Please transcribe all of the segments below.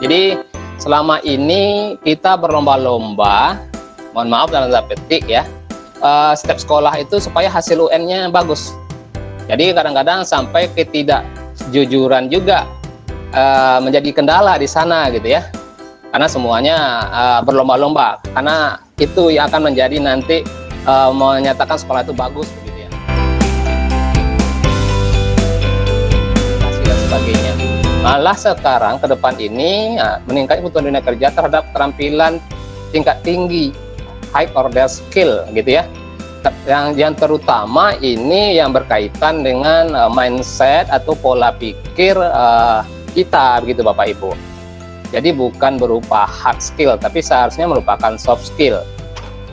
Jadi selama ini kita berlomba-lomba, mohon maaf dalam tanda petik ya, setiap sekolah itu supaya hasil UN-nya bagus. Jadi kadang-kadang sampai ketidakjujuran juga menjadi kendala di sana gitu ya. Karena semuanya berlomba-lomba, karena itu yang akan menjadi nanti menyatakan sekolah itu bagus begitu ya. Dan sebagainya. Malah sekarang ke depan ini meningkat kebutuhan dunia kerja terhadap keterampilan tingkat tinggi, high order skill gitu ya. Yang terutama ini yang berkaitan dengan mindset atau pola pikir kita begitu Bapak Ibu. Jadi bukan berupa hard skill, tapi seharusnya merupakan soft skill.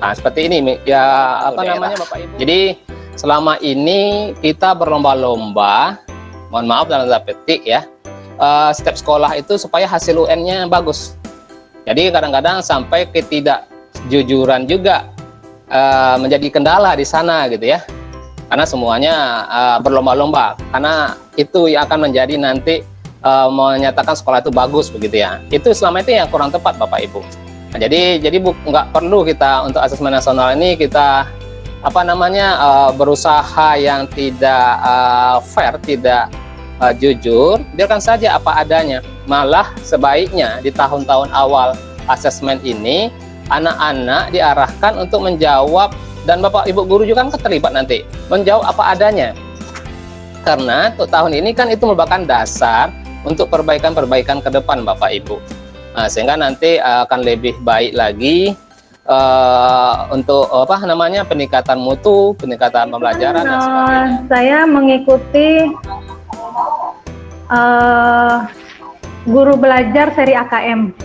Nah seperti ini ya apa namanya Bapak Ibu. Jadi selama ini kita berlomba-lomba, mohon maaf dalam tanda petik ya, setiap sekolah itu supaya hasil UN-nya bagus. Jadi kadang-kadang sampai ketidakjujuran juga menjadi kendala di sana gitu ya. Karena semuanya berlomba-lomba, karena itu yang akan menjadi nanti menyatakan sekolah itu bagus begitu ya. Itu selama itu yang kurang tepat Bapak Ibu. Nah, jadi nggak perlu kita untuk asesmen nasional ini kita apa namanya berusaha yang tidak fair, tidak jujur, biarkan saja apa adanya. Malah sebaiknya di tahun-tahun awal asesmen ini anak-anak diarahkan untuk menjawab, dan Bapak Ibu guru juga kan terlibat nanti menjawab apa adanya. Karena untuk tahun ini kan itu merupakan dasar untuk perbaikan-perbaikan ke depan Bapak Ibu. Nah, sehingga nanti akan lebih baik lagi untuk apa namanya peningkatan mutu, peningkatan pembelajaran dan sebagainya. Saya mengikuti guru belajar seri AKM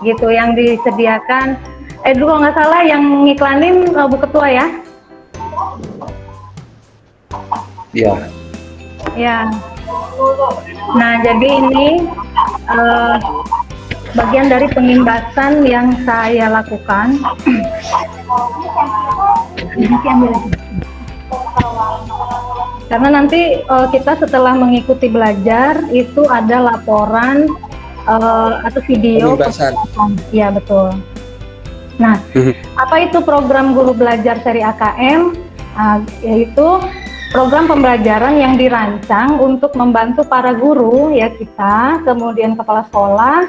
gitu yang disediakan. Dulu nggak salah yang ngiklanin Bu Ketua ya? Iya. Ya. Nah jadi ini bagian dari pengimbasan yang saya lakukan. Karena nanti kita setelah mengikuti belajar itu ada laporan atau video. Iya betul. Nah, apa itu program guru belajar seri AKM? Yaitu program pembelajaran yang dirancang untuk membantu para guru ya kita, kemudian kepala sekolah,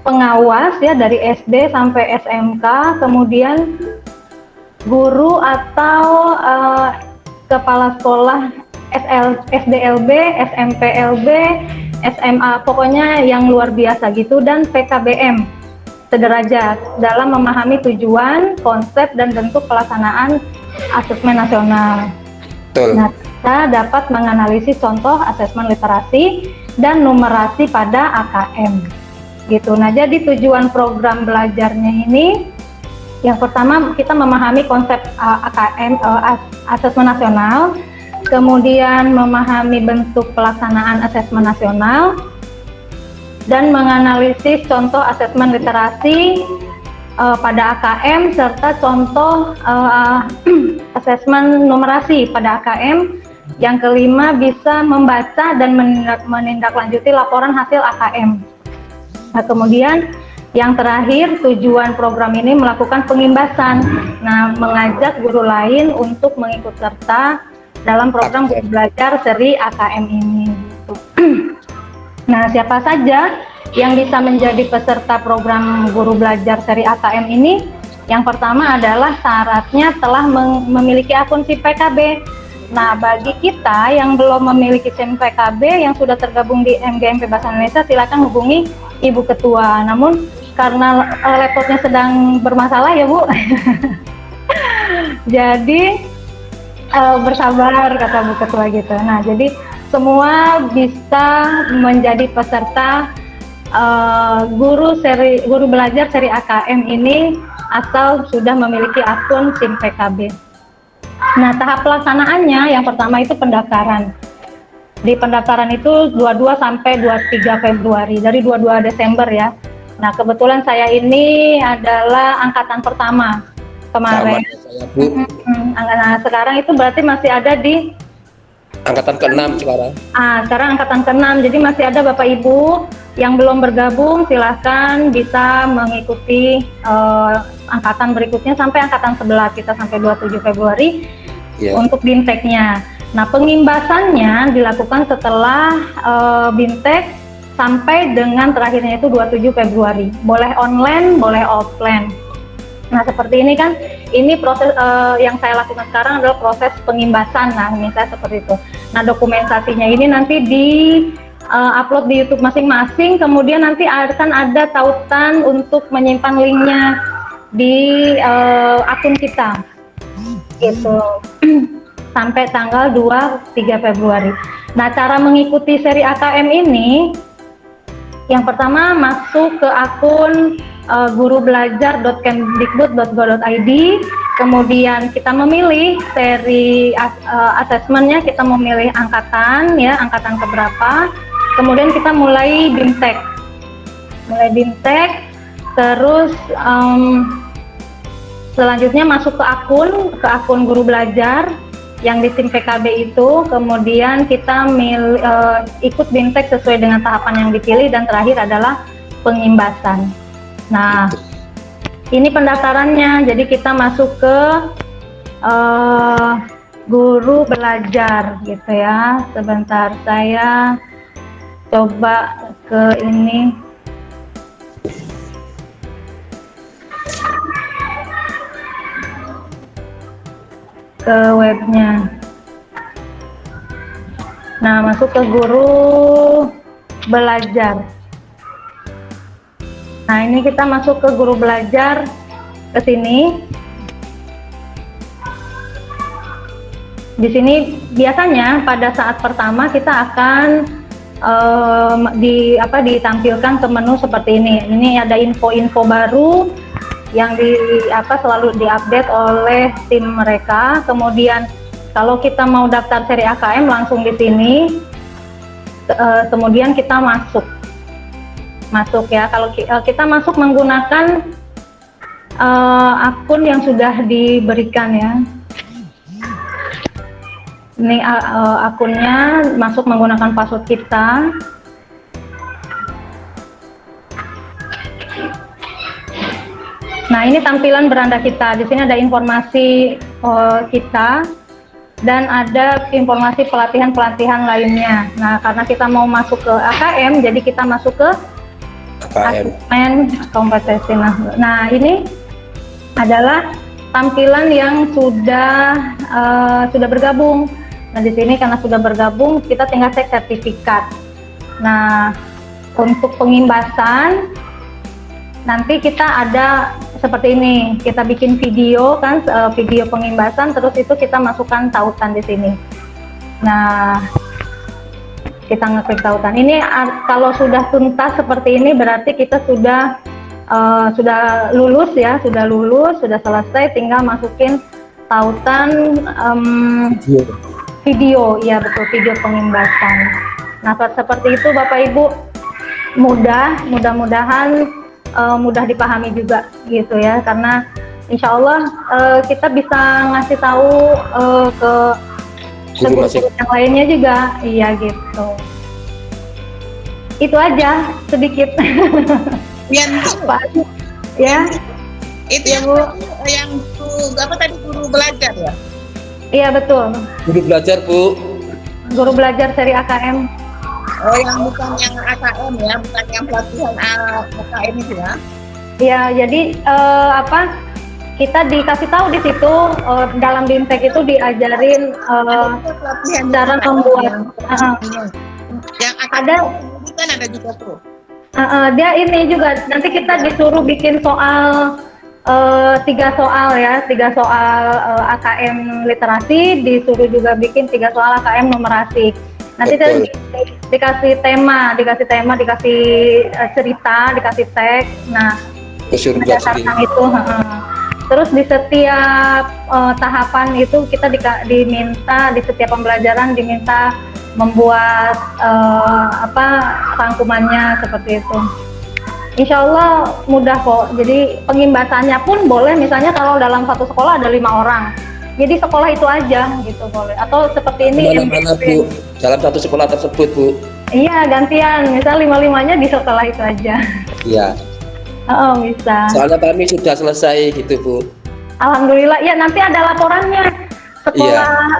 pengawas ya dari SD sampai SMK, kemudian guru atau kepala sekolah SDLB, SMPLB, SMA, pokoknya yang luar biasa gitu, dan PKBM sederajat dalam memahami tujuan, konsep, dan bentuk pelaksanaan asesmen nasional. Betul. Nah, kita dapat menganalisis contoh asesmen literasi dan numerasi pada AKM. Gitu. Nah, jadi tujuan program belajarnya ini, yang pertama kita memahami konsep AKM, asesmen nasional, kemudian memahami bentuk pelaksanaan asesmen nasional, dan menganalisis contoh asesmen literasi pada AKM serta contoh asesmen numerasi pada AKM. Yang kelima, bisa membaca dan menindaklanjuti laporan hasil AKM. Nah, kemudian yang terakhir, tujuan program ini melakukan pengimbasan. Nah, mengajak guru lain untuk mengikut serta dalam program guru belajar seri AKM ini. Gitu. Nah, siapa saja yang bisa menjadi peserta program guru belajar seri AKM ini? Yang pertama adalah syaratnya telah memiliki akun SIM PKB. Nah, bagi kita yang belum memiliki SIM PKB yang sudah tergabung di MGMP Bahasa Indonesia, silakan hubungi Ibu Ketua. Namun karena laptopnya sedang bermasalah ya Bu, jadi bersabar kata Bu Ketua gitu. Nah, jadi semua bisa menjadi peserta guru belajar seri AKM ini asal sudah memiliki akun SIM PKB. Nah, tahap pelaksanaannya yang pertama itu pendaftaran. Di pendaftaran itu 22 sampai 23 Februari, dari 22 Desember ya. Nah, kebetulan saya ini adalah angkatan pertama kemarin. Nah, sekarang itu berarti masih ada di angkatan ke-6 sekarang. Sekarang angkatan ke-6, jadi masih ada Bapak Ibu yang belum bergabung silahkan bisa mengikuti angkatan berikutnya sampai angkatan 11, kita sampai 27 Februari Ya. untuk BIMTEK-nya. Nah, pengimbasannya dilakukan setelah BIMTEK sampai dengan terakhirnya itu 27 Februari. Boleh online, boleh offline. Nah, seperti ini kan, ini proses yang saya lakukan sekarang adalah proses pengimbasan. Nah, misalnya seperti itu. Nah, dokumentasinya ini nanti di upload di YouTube masing-masing, kemudian nanti akan ada tautan untuk menyimpan linknya di akun kita, gitu. Sampai tanggal 2-3 Februari. Nah, cara mengikuti seri AKM ini, yang pertama masuk ke akun gurubelajar.kemdikbud.go.id, kemudian kita memilih seri asesmennya, kita memilih angkatan, ya, angkatan keberapa, kemudian kita mulai BIMTEK, terus selanjutnya masuk ke akun Guru Belajar yang di tim PKB itu, kemudian kita ikut BIMTEK sesuai dengan tahapan yang dipilih, dan terakhir adalah pengimbasan. Nah, ini pendaftarannya, jadi kita masuk ke Guru Belajar gitu ya. Sebentar, saya coba ke ini. Ke webnya. Nah, masuk ke Guru Belajar. Nah, ini kita masuk ke Guru Belajar, ke sini. Di sini biasanya pada saat pertama kita akan ditampilkan ke menu seperti ini. Ini ada info-info baru yang selalu diupdate oleh tim mereka. Kemudian kalau kita mau daftar seri AKM langsung di sini, kemudian kita masuk ya. Kalau kita masuk menggunakan akun yang sudah diberikan ya. Ini akunnya, masuk menggunakan password kita. Nah, ini tampilan beranda kita. Di sini ada informasi kita dan ada informasi pelatihan-pelatihan lainnya. Nah, karena kita mau masuk ke AKM, jadi kita masuk ke asesmen kompetensi. Nah, ini adalah tampilan yang sudah bergabung. Nah, di sini karena sudah bergabung, kita tinggal cek sertifikat. Nah, untuk pengimbasan nanti kita ada seperti ini, kita bikin video kan, video pengimbasan, terus itu kita masukkan tautan di sini. Nah, kita ngeklik tautan. Ini kalau sudah tuntas seperti ini berarti kita sudah lulus ya, sudah selesai, tinggal masukin tautan video, ya betul, video pengimbasan. Nah, seperti itu Bapak Ibu, mudah-mudahan mudah dipahami juga gitu ya, karena insya Allah kita bisa ngasih tahu ke guru yang lainnya juga, iya gitu. Itu aja sedikit. Pak, ya. Itu ya, Bu. Yang apa tadi, Guru Belajar ya? Iya betul. Guru Belajar, Bu. Guru Belajar seri AKM. Oh, yang bukan yang AKM ya, bukan yang pelatihan AKM itu ya? Iya, jadi kita dikasih tahu di situ dalam BIMTEK itu diajarin cara membuat. Yang ada kan ada juga tuh. Dia ini juga nanti kita disuruh bikin soal 3 soal ya, 3 soal AKM literasi, disuruh juga bikin 3 soal AKM numerasi. Nanti dikasih tema, dikasih cerita, dikasih teks. Nah, berdasarkan itu. Terus di setiap tahapan itu kita diminta, di setiap pembelajaran diminta membuat rangkumannya seperti itu. Insya Allah mudah kok. Jadi pengimbasannya pun boleh, misalnya kalau dalam satu sekolah ada 5 orang. Jadi sekolah itu aja gitu boleh. Atau seperti ini. Mana Bu? Dalam satu sekolah tersebut, Bu? Iya, gantian. Misal 5-5-nya di setelah itu aja. Iya. Oh, bisa. Soalnya kami sudah selesai gitu, Bu. Alhamdulillah. Ya, nanti ada laporannya.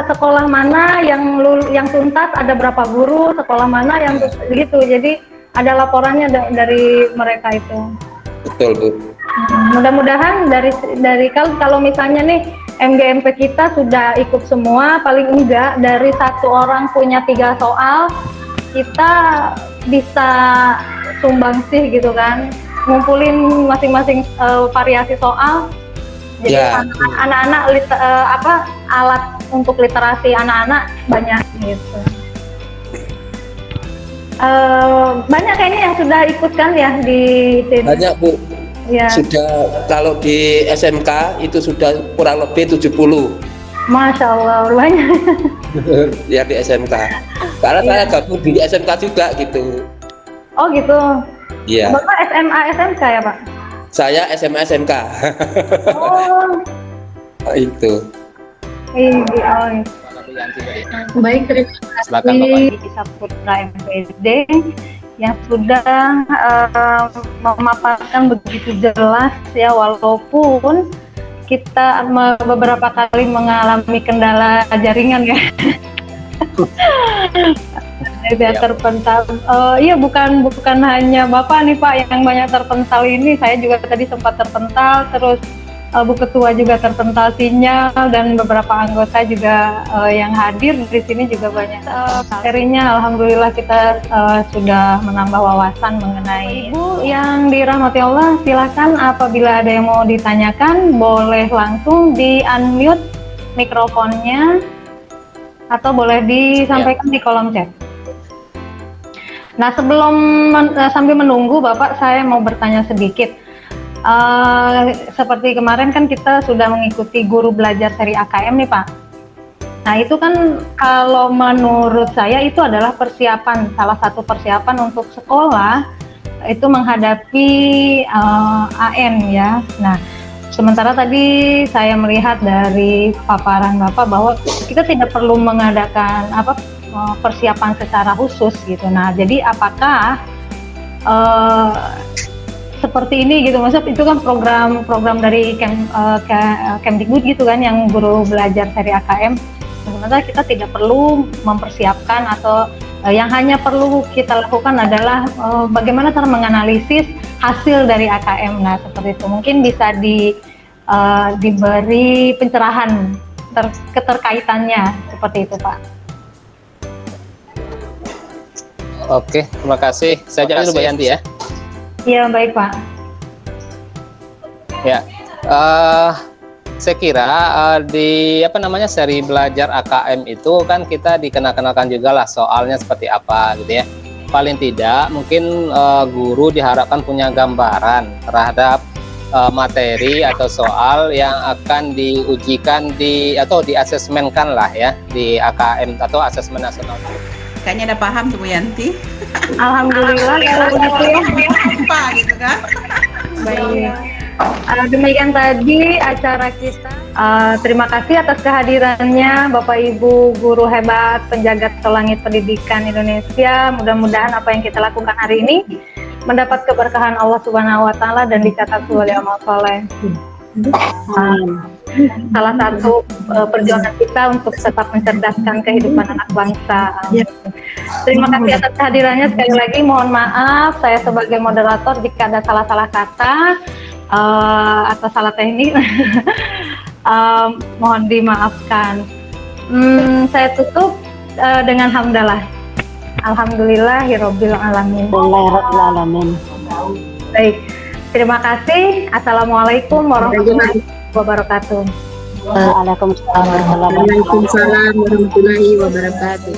Sekolah mana yang tuntas, ada berapa guru, sekolah mana yang gitu. Jadi ada laporannya dari mereka itu. Betul, Bu. Mudah-mudahan dari kalau misalnya nih MGMP kita sudah ikut semua, paling enggak dari satu orang punya 3 soal, kita bisa sumbangsi gitu kan, ngumpulin masing-masing variasi soal. Jadi anak-anak alat untuk literasi anak-anak banyak gitu. Banyak kayaknya yang sudah ikut kan ya di sini. Banyak, Bu. Ya. Sudah, kalau di SMK itu sudah kurang lebih 70. Masya Allah, banyak. Ya di SMK. Karena saya gabung di SMK juga gitu. Oh gitu. Iya. Bapak SMA SMK ya Pak? Saya SMA SMK. Oh. Itu. Iya. Baik, terima Silakan, kasih di Saputra MPD yang sudah memaparkan begitu jelas ya, walaupun kita beberapa kali mengalami kendala jaringan ya. Tidak terpental. Iya, bukan hanya Bapak nih Pak yang banyak terpental ini, saya juga tadi sempat terpental, terus Bu Ketua juga terpental sinyal, dan beberapa anggota juga yang hadir di sini juga banyak. Serinya alhamdulillah kita sudah menambah wawasan mengenai. Ibu yang dirahmati Allah, silakan apabila ada yang mau ditanyakan boleh langsung di unmute mikrofonnya atau boleh disampaikan di kolom chat. Nah, sebelum sambil menunggu Bapak, saya mau bertanya sedikit. Seperti kemarin kan kita sudah mengikuti guru belajar seri AKM nih Pak. Nah itu kan kalau menurut saya itu adalah persiapan, salah satu persiapan untuk sekolah itu menghadapi AN ya. Nah sementara tadi saya melihat dari paparan Bapak bahwa kita tidak perlu mengadakan persiapan secara khusus gitu. Nah jadi apakah seperti ini gitu, maksud itu kan program dari Kemdikbud gitu kan, yang guru belajar seri AKM. Sementara kita tidak perlu mempersiapkan, atau yang hanya perlu kita lakukan adalah bagaimana cara menganalisis hasil dari AKM. Nah seperti itu, mungkin bisa diberi pencerahan keterkaitannya seperti itu Pak. Oke, terima kasih. Saya jawab dulu Mbak Yanti ya. Iya baik Pak. Ya, saya kira di seri belajar AKM itu kan kita dikenakan juga lah soalnya seperti apa gitu ya. Paling tidak mungkin guru diharapkan punya gambaran terhadap materi atau soal yang akan diujikan atau diasesmenkan lah ya di AKM atau asesmen nasional. Kayaknya udah paham tuh Bu Yanti. Alhamdulillah kalau begitu ya. Apa gitu kan? Baik. Demikian tadi acara kita. Terima kasih atas kehadirannya Bapak Ibu guru hebat, penjaga langit pendidikan Indonesia. Mudah-mudahan apa yang kita lakukan hari ini mendapat keberkahan Allah Subhanahu wa taala dan dicatat sebagai amal soleh. Salah satu perjuangan kita untuk tetap mencerdaskan kehidupan anak bangsa. Terima kasih atas kehadirannya sekali lagi. Mohon maaf saya sebagai moderator jika ada salah-salah kata atau salah teknik. Mohon dimaafkan. Saya tutup dengan hamdalah. Alhamdulillahirabbil alamin. Baik. Terima kasih. Assalamualaikum warahmatullahi wabarakatuh. Waalaikumsalam warahmatullahi wabarakatuh.